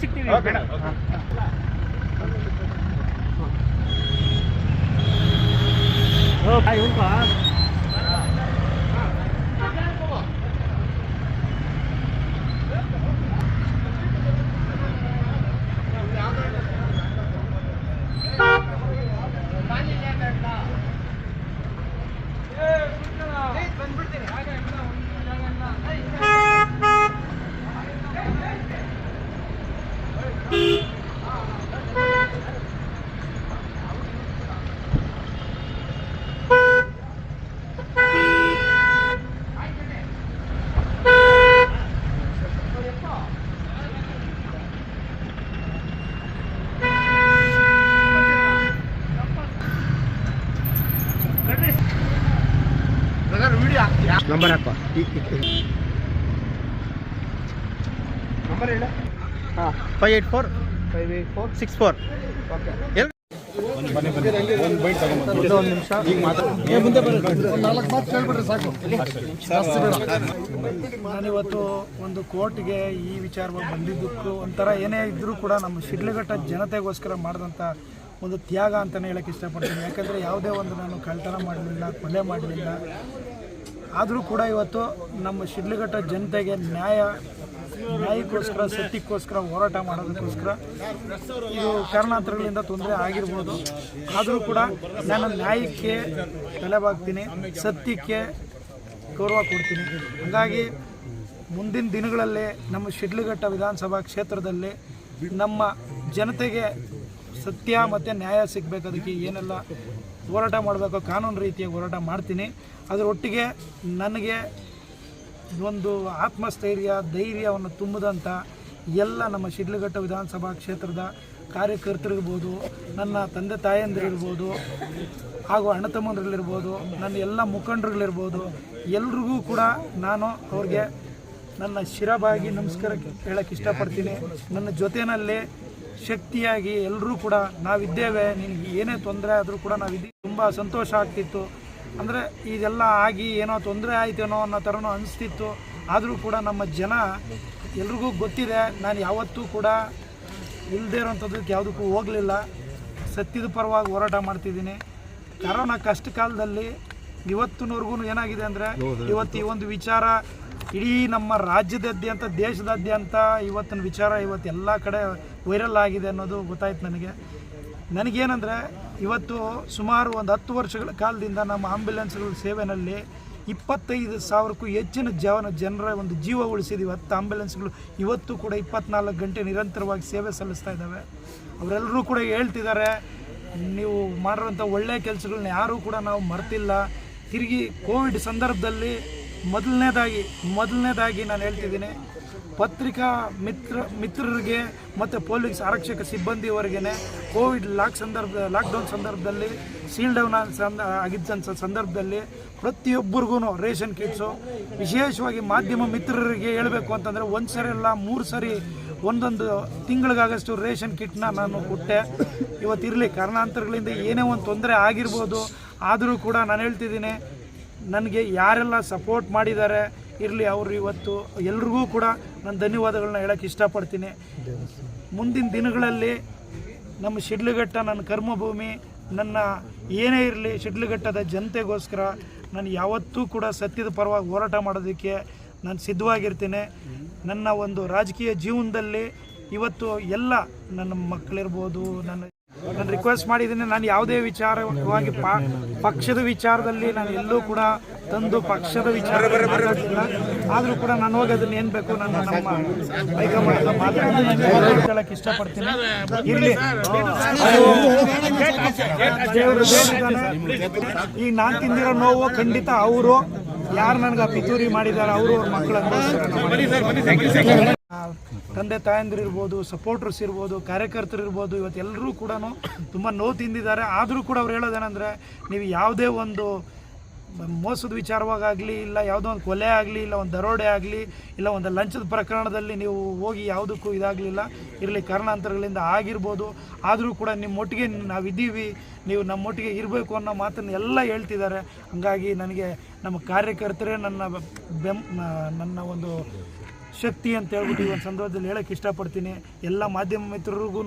ಸಿಗ್ತೀವಿ number ಹಾಕೋ number ಹೇಳ 584 okay ನಾನಿವತ್ತು ಒಂದು ಕೋರ್ಟ್ಗೆ ಈ ವಿಚಾರವಾಗಿ ಬಂದಿದ್ದಕ್ಕೂ ಒಂಥರ ಏನೇ ಇದ್ದರೂ ಕೂಡ ನಮ್ಮ ಶಿಡ್ಲಘಟ್ಟ ಜನತೆಗೋಸ್ಕರ ಮಾಡಿದಂಥ ಒಂದು ತ್ಯಾಗ ಅಂತಲೇ ಹೇಳೋಕ್ಕೆ ಇಷ್ಟಪಡ್ತೀನಿ. ಯಾಕಂದರೆ ಯಾವುದೇ ಒಂದು ನಾನು ಕಳ್ತನ ಮಾಡಲಿಲ್ಲ, ಕೊಲೆ ಮಾಡಲಿಲ್ಲ. ಆದರೂ ಕೂಡ ಇವತ್ತು ನಮ್ಮ ಶಿಡ್ಲಘಟ್ಟ ಜನತೆಗೆ ನ್ಯಾಯಕ್ಕೋಸ್ಕರ, ಸತ್ಯಕ್ಕೋಸ್ಕರ ಹೋರಾಟ ಮಾಡೋದಕ್ಕೋಸ್ಕರ ಇದು ಕಾರಣಾಂತರಗಳಿಂದ ತೊಂದರೆ ಆಗಿರ್ಬೋದು. ಆದರೂ ಕೂಡ ನಾನು ನ್ಯಾಯಕ್ಕೆ ತಲೆಬಾಗ್ತೀನಿ, ಸತ್ಯಕ್ಕೆ ಗೌರವ ಕೊಡ್ತೀನಿ. ಹಾಗಾಗಿ ಮುಂದಿನ ದಿನಗಳಲ್ಲಿ ನಮ್ಮ ಶಿಡ್ಲಘಟ್ಟ ವಿಧಾನಸಭಾ ಕ್ಷೇತ್ರದಲ್ಲಿ ನಮ್ಮ ಜನತೆಗೆ ಸತ್ಯ ಮತ್ತು ನ್ಯಾಯ ಸಿಗಬೇಕು. ಅದಕ್ಕೆ ಏನೆಲ್ಲ ಹೋರಾಟ ಮಾಡಬೇಕು, ಕಾನೂನು ರೀತಿಯ ಹೋರಾಟ ಮಾಡ್ತೀನಿ. ಅದರೊಟ್ಟಿಗೆ ನನಗೆ ಒಂದು ಆತ್ಮಸ್ಥೈರ್ಯ, ಧೈರ್ಯವನ್ನು ತುಂಬಿದಂಥ ಎಲ್ಲ ನಮ್ಮ ಶಿಡ್ಲಘಟ್ಟ ವಿಧಾನಸಭಾ ಕ್ಷೇತ್ರದ ಕಾರ್ಯಕರ್ತರಿರ್ಬೋದು, ನನ್ನ ತಂದೆ ತಾಯಂದಿರಿರ್ಬೋದು, ಹಾಗೂ ಅಣ್ಣ ತಮ್ಮಂದಿರಲ್ಲಿರ್ಬೋದು, ನನ್ನ ಎಲ್ಲ ಮುಖಂಡರುಗಳಿರ್ಬೋದು, ಎಲ್ರಿಗೂ ಕೂಡ ನಾನು ಅವ್ರಿಗೆ ನನ್ನ ಶಿರಬಾಗಿ ನಮಸ್ಕಾರ ಹೇಳೋಕ್ಕೆ ಇಷ್ಟಪಡ್ತೀನಿ. ನನ್ನ ಜೊತೆಯಲ್ಲಿ ಶಕ್ತಿಯಾಗಿ ಎಲ್ಲರೂ ಕೂಡ ನಾವಿದ್ದೇವೆ, ನಿನಗೆ ಏನೇ ತೊಂದರೆ ಆದರೂ ಕೂಡ ನಾವಿದ್ದೀವಿ. ತುಂಬ ಸಂತೋಷ ಆಗ್ತಿತ್ತು. ಅಂದರೆ ಇದೆಲ್ಲ ಆಗಿ ಏನೋ ತೊಂದರೆ ಆಯ್ತೇನೋ ಅನ್ನೋ ಥರನೂ ಅನಿಸ್ತಿತ್ತು. ಆದರೂ ಕೂಡ ನಮ್ಮ ಜನ ಎಲ್ರಿಗೂ ಗೊತ್ತಿದೆ, ನಾನು ಯಾವತ್ತೂ ಕೂಡ ಇಲ್ಲದೇ ಇರೋಂಥದ್ದಕ್ಕೆ ಯಾವುದಕ್ಕೂ ಹೋಗಲಿಲ್ಲ. ಸತ್ಯದ ಪರವಾಗಿ ಹೋರಾಟ ಮಾಡ್ತಿದ್ದೀನಿ. ಕರೋನಾ ಕಷ್ಟ ಕಾಲದಲ್ಲಿ ಇವತ್ತಿನವರೆಗೂ ಏನಾಗಿದೆ ಅಂದರೆ, ಇವತ್ತು ಈ ಒಂದು ವಿಚಾರ ಇಡೀ ನಮ್ಮ ರಾಜ್ಯದಾದ್ಯಂತ, ದೇಶದಾದ್ಯಂತ ಇವತ್ತಿನ ವಿಚಾರ ಇವತ್ತು ಎಲ್ಲ ಕಡೆ ವೈರಲ್ ಆಗಿದೆ ಅನ್ನೋದು ಗೊತ್ತಾಯ್ತು ನನಗೇನೆಂದರೆ, ಇವತ್ತು ಸುಮಾರು ಒಂದು 10 ವರ್ಷಗಳ ಕಾಲದಿಂದ ನಮ್ಮ ಆಂಬ್ಯುಲೆನ್ಸ್ಗಳ ಸೇವೆಯಲ್ಲಿ 25,000ಕ್ಕೂ ಹೆಚ್ಚಿನ ಜನರ ಒಂದು ಜೀವ ಉಳಿಸಿದ್ದೀವಿ. 10 ಆಂಬ್ಯುಲೆನ್ಸ್ಗಳು ಇವತ್ತು ಕೂಡ 24 ಗಂಟೆ ನಿರಂತರವಾಗಿ ಸೇವೆ ಸಲ್ಲಿಸ್ತಾ ಇದ್ದಾವೆ. ಅವರೆಲ್ಲರೂ ಕೂಡ ಹೇಳ್ತಿದ್ದಾರೆ, ನೀವು ಮಾಡಿರೋಂಥ ಒಳ್ಳೆಯ ಕೆಲಸಗಳನ್ನ ಯಾರೂ ಕೂಡ ನಾವು ಮರ್ತಿಲ್ಲ. ತಿರುಗಿ ಕೋವಿಡ್ ಸಂದರ್ಭದಲ್ಲಿ ಮೊದಲನೇದಾಗಿ ನಾನು ಹೇಳ್ತಿದ್ದೀನಿ, ಪತ್ರಿಕಾ ಮಿತ್ರರಿಗೆ ಮತ್ತು ಪೊಲೀಸ್ ಆರಕ್ಷಕ ಸಿಬ್ಬಂದಿಯವರೆಗೆ ಕೋವಿಡ್ ಲಾಕ್ಡೌನ್ ಸಂದರ್ಭದಲ್ಲಿ ಸೀಲ್ ಡೌನ್ ಆಗಿದ್ದಂಥ ಸಂದರ್ಭದಲ್ಲಿ ಪ್ರತಿಯೊಬ್ಬರಿಗೂ ರೇಷನ್ ಕಿಟ್ಸು, ವಿಶೇಷವಾಗಿ ಮಾಧ್ಯಮ ಮಿತ್ರರಿಗೆ ಹೇಳಬೇಕು ಅಂತಂದರೆ 1 ಸರಿ ಅಲ್ಲ 3 ಸರಿ ಒಂದೊಂದು ತಿಂಗಳಿಗಾಗಷ್ಟು ರೇಷನ್ ಕಿಟ್ನ ನಾನು ಕೊಟ್ಟೆ. ಇವತ್ತಿರಲಿ, ಕಾರಣಾಂತರಗಳಿಂದ ಏನೇ ಒಂದು ತೊಂದರೆ ಆಗಿರ್ಬೋದು. ಆದರೂ ಕೂಡ ನಾನು ಹೇಳ್ತಿದ್ದೀನಿ, ನನಗೆ ಯಾರೆಲ್ಲ ಸಪೋರ್ಟ್ ಮಾಡಿದ್ದಾರೆ ಇರಲಿ, ಅವರು ಇವತ್ತು ಎಲ್ರಿಗೂ ಕೂಡ ನಾನು ಧನ್ಯವಾದಗಳನ್ನ ಹೇಳೋಕ್ಕೆ ಇಷ್ಟಪಡ್ತೀನಿ. ಮುಂದಿನ ದಿನಗಳಲ್ಲಿ ನಮ್ಮ ಶಿಡ್ಲಘಟ್ಟ ನನ್ನ ಕರ್ಮಭೂಮಿ. ನನ್ನ ಏನೇ ಇರಲಿ, ಶಿಡ್ಲಘಟ್ಟದ ಜನತೆಗೋಸ್ಕರ ನಾನು ಯಾವತ್ತೂ ಕೂಡ ಸತ್ಯದ ಪರವಾಗಿ ಹೋರಾಟ ಮಾಡೋದಕ್ಕೆ ನಾನು ಸಿದ್ಧವಾಗಿರ್ತೀನಿ. ನನ್ನ ಒಂದು ರಾಜಕೀಯ ಜೀವನದಲ್ಲಿ ಇವತ್ತು ಎಲ್ಲ ನನ್ನ ಮಕ್ಕಳಿರ್ಬೋದು, ನಾನು ರಿಕ್ವೆಸ್ಟ್ ಮಾಡಿದ್ದೀನಿ. ನಾನು ಯಾವುದೇ ವಿಚಾರವಾಗಿ ಪಕ್ಷದ ವಿಚಾರದಲ್ಲಿ ನಾನು ಎಲ್ಲೂ ಕೂಡ ತಂದು ಪಕ್ಷದ ವಿಚಾರ ಮಾತಾಡ್ತಿಲ್ಲ. ಆದರೂ ಕೂಡ ನಾನು ಹೋಗಿ ಅದನ್ನು ಏನು ಬೇಕು ನಮ್ಮ ಹೈಕಮಾಂಡ್ ಮಾತಾಡೋಕ್ಕೆ ಇಷ್ಟಪಡ್ತೀನಿ. ಇರಲಿ, ದೇವರು ಈಗ ನಾನು ತಿಂದಿರೋ ನೋವು ಖಂಡಿತ ಅವರು ಯಾರು ನನಗೆ ಪಿತೂರಿ ಮಾಡಿದ್ದಾರೆ ಅವರು ಅವ್ರ ಮಕ್ಕಳನ್ನು ತಂದೆ ತಾಯಂದಿರಿರ್ಬೋದು, ಸಪೋರ್ಟರ್ಸ್ ಇರ್ಬೋದು, ಕಾರ್ಯಕರ್ತರಿರ್ಬೋದು, ಇವತ್ತೆಲ್ಲರೂ ಕೂಡ ತುಂಬ ನೋವು ತಿಂದಿದ್ದಾರೆ. ಆದರೂ ಕೂಡ ಅವ್ರು ಹೇಳೋದೇನೆಂದರೆ, ನೀವು ಯಾವುದೇ ಒಂದು ಮೋಸದ ವಿಚಾರವಾಗಲಿ, ಇಲ್ಲ ಯಾವುದೋ ಒಂದು ಕೊಲೆ ಆಗಲಿ, ಇಲ್ಲ ಒಂದು ದರೋಡೆ ಆಗಲಿ, ಇಲ್ಲ ಒಂದು ಲಂಚದ ಪ್ರಕರಣದಲ್ಲಿ ನೀವು ಹೋಗಿ ಯಾವುದಕ್ಕೂ ಇದಾಗಲಿಲ್ಲ. ಇರಲಿ, ಕಾರಣಾಂತರಗಳಿಂದ ಆಗಿರ್ಬೋದು. ಆದರೂ ಕೂಡ ನಿಮ್ಮೊಟ್ಟಿಗೆ ನಾವಿದ್ದೀವಿ, ನೀವು ನಮ್ಮೊಟ್ಟಿಗೆ ಇರಬೇಕು ಅನ್ನೋ ಮಾತನ್ನು ಎಲ್ಲ ಹೇಳ್ತಿದ್ದಾರೆ. ಹಾಗಾಗಿ ನನಗೆ ನಮ್ಮ ಕಾರ್ಯಕರ್ತರೇ ನನ್ನ ಒಂದು ಶಕ್ತಿ ಅಂತ ಹೇಳ್ಬಿಟ್ಟು ಈ ಒಂದು ಸಂದರ್ಭದಲ್ಲಿ ಹೇಳೋಕ್ಕೆ ಇಷ್ಟಪಡ್ತೀನಿ. ಎಲ್ಲ ಮಾಧ್ಯಮ ಮಿತ್ರರಿಗೂ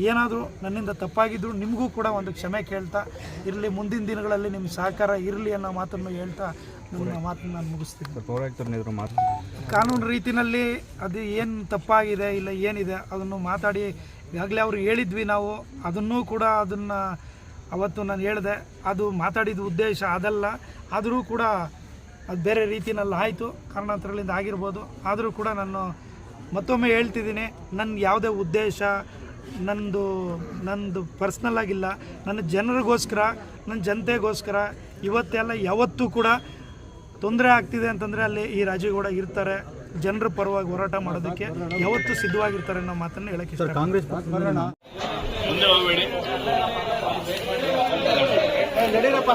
ಏನಾದರೂ ನನ್ನಿಂದ ತಪ್ಪಾಗಿದ್ರು ನಿಮಗೂ ಕೂಡ ಒಂದು ಕ್ಷಮೆ ಕೇಳ್ತಾ ಇರಲಿ, ಮುಂದಿನ ದಿನಗಳಲ್ಲಿ ನಿಮ್ಮ ಸಹಕಾರ ಇರಲಿ ಅನ್ನೋ ಮಾತನ್ನು ಹೇಳ್ತಾ ನನ್ನ ಮಾತನ್ನು ನಾನು ಮುಗಿಸ್ತೀನಿ. ಕಾನೂನು ರೀತಿಯಲ್ಲಿ ಅದು ಏನು ತಪ್ಪಾಗಿದೆ ಇಲ್ಲ ಏನಿದೆ ಅದನ್ನು ಮಾತಾಡಿ ಈಗಾಗಲೇ ಅವರು ಹೇಳಿದ್ವಿ ನಾವು. ಅದನ್ನೂ ಕೂಡ ಅವತ್ತು ನಾನು ಹೇಳಿದೆ, ಅದು ಮಾತಾಡಿದ ಉದ್ದೇಶ ಅದಲ್ಲ. ಆದರೂ ಕೂಡ ಅದು ಬೇರೆ ರೀತಿಯಲ್ಲಿ ಆಯಿತು, ಕಾರಣಾಂತರಗಳಿಂದ ಆಗಿರ್ಬೋದು. ಆದರೂ ಕೂಡ ನಾನು ಮತ್ತೊಮ್ಮೆ ಹೇಳ್ತಿದ್ದೀನಿ, ನನ್ನ ಯಾವುದೇ ಉದ್ದೇಶ ನಂದು ಪರ್ಸ್ನಲ್ ಆಗಿಲ್ಲ. ನನ್ನ ಜನರಿಗೋಸ್ಕರ, ನನ್ನ ಜನತೆಗೋಸ್ಕರ ಇವತ್ತೆಲ್ಲ ಯಾವತ್ತೂ ಕೂಡ ತೊಂದರೆ ಆಗ್ತಿದೆ ಅಂತಂದರೆ ಅಲ್ಲಿ ಈ ರಾಜೇಗೌಡ ಇರ್ತಾರೆ. ಜನರ ಪರವಾಗಿ ಹೋರಾಟ ಮಾಡೋದಕ್ಕೆ ಯಾವತ್ತೂ ಸಿದ್ಧವಾಗಿರ್ತಾರೆ ಅನ್ನೋ ಮಾತನ್ನು ಹೇಳಕ್ಕೆ ಇಷ್ಟ. ಕಾಂಗ್ರೆಸ್ ನಡೀರಪ್ಪ.